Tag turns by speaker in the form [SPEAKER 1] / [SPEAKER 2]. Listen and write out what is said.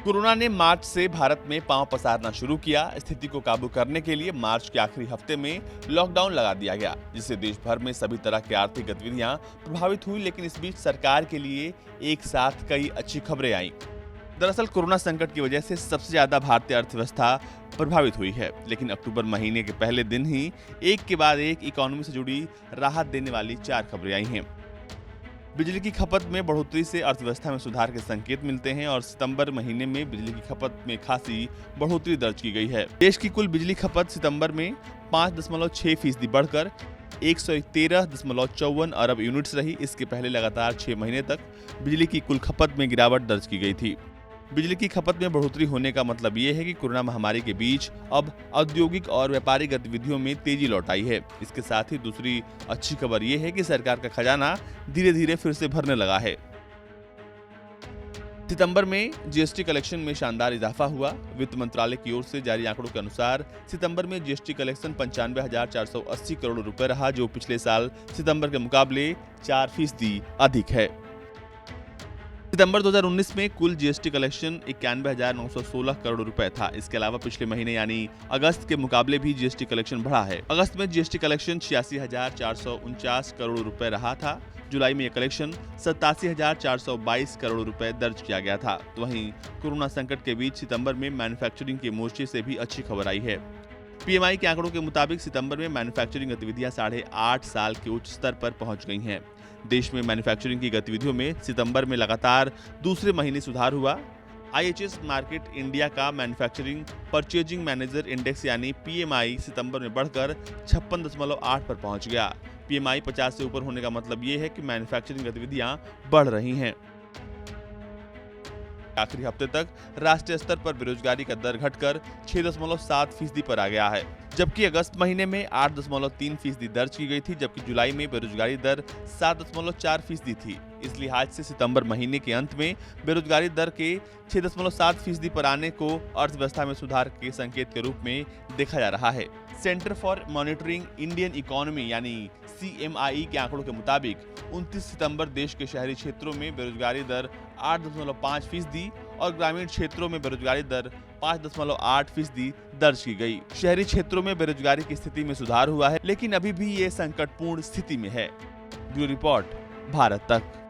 [SPEAKER 1] Corona ने मार्च से भारत में पांव पसारना शुरू किया। स्थिति को काबू करने के लिए मार्च के आखिरी हफ्ते में लॉकडाउन लगा दिया गया, जिससे देश भर में सभी तरह की आर्थिक गतिविधियां प्रभावित हुई। लेकिन इस बीच सरकार के लिए एक साथ कई अच्छी खबरें आईं। दरअसल कोरोना संकट की वजह से सबसे ज्यादा भारतीय अर्थव्यवस्था प्रभावित हुई है, लेकिन अक्टूबर महीने के पहले दिन ही एक के बाद एक इकोनॉमी से जुड़ी राहत देने वाली 4 खबरें आई हैं। बिजली की खपत में बढ़ोतरी से अर्थव्यवस्था में सुधार के संकेत मिलते हैं और सितंबर महीने में बिजली की खपत में खासी बढ़ोतरी दर्ज की गई है। देश की कुल बिजली खपत सितंबर में 5.6% बढ़कर 113.54 अरब यूनिट्स रही। इसके पहले लगातार 6 महीने तक बिजली की कुल खपत में गिरावट दर्ज की गई थी। बिजली की खपत में बढ़ोतरी होने का मतलब ये है कि कोरोना महामारी के बीच अब औद्योगिक और व्यापारिक गतिविधियों में तेजी लौट आई है। इसके साथ ही दूसरी अच्छी खबर ये है कि सरकार का खजाना धीरे धीरे फिर से भरने लगा है। सितंबर में जीएसटी कलेक्शन में शानदार इजाफा हुआ। वित्त मंत्रालय की ओर से जारी आंकड़ों के अनुसार सितंबर में जीएसटी कलेक्शन 95,480 करोड़ रुपए रहा, जो पिछले साल सितंबर के मुकाबले 4% अधिक है। सितंबर 2019 में कुल जीएसटी कलेक्शन 91,916 करोड़ रुपए था। इसके अलावा पिछले महीने यानी अगस्त के मुकाबले भी जीएसटी कलेक्शन बढ़ा है। अगस्त में जीएसटी कलेक्शन 86,449 करोड़ रुपए रहा था। जुलाई में यह कलेक्शन 87,422 करोड़ रुपए दर्ज किया गया था। तो वहीं कोरोना संकट के बीच सितंबर में मैन्युफैक्चरिंग के मोर्चे से भी अच्छी खबर आई है। पीएमआई के आंकड़ों के मुताबिक सितंबर में मैन्युफैक्चरिंग गतिविधियां 8.5 साल के उच्च स्तर पर पहुंच गई हैं। देश में मैन्युफैक्चरिंग की गतिविधियों में सितंबर में लगातार दूसरे महीने सुधार हुआ। आईएचएस मार्केट इंडिया का मैन्युफैक्चरिंग परचेजिंग मैनेजर इंडेक्स यानी पीएमआई सितंबर में बढ़कर 56.8 पर पहुंच गया। पीएमआई 50 से ऊपर होने का मतलब ये है कि मैन्युफैक्चरिंग गतिविधियां बढ़ रही हैं। आखिरी हफ्ते तक राष्ट्रीय स्तर पर बेरोजगारी का दर घटकर 6.7% पर आ गया है, जबकि अगस्त महीने में 8.3% दर्ज की गई थी, जबकि जुलाई में बेरोजगारी दर 7.4% थी। इस लिहाज से सितंबर महीने के अंत में बेरोजगारी दर के 6.7% पर आने को अर्थव्यवस्था में सुधार के संकेत के रूप में देखा जा रहा है। Centre for monitoring Indian economy यानी CMI के आंकड़ों के मुताबिक 29 सितंबर देश के शहरी क्षेत्रों में बेरोजगारी दर 8.5% और ग्रामीण क्षेत्रों में बेरोजगारी दर 5.8% दर्ज की गई। शहरी क्षेत्रों में बेरोजगारी की स्थिति में सुधार हुआ है, लेकिन अभी भी ये संकटपूर्ण स्थिति में है। ब्यूरो रिपोर्ट, भारत तक।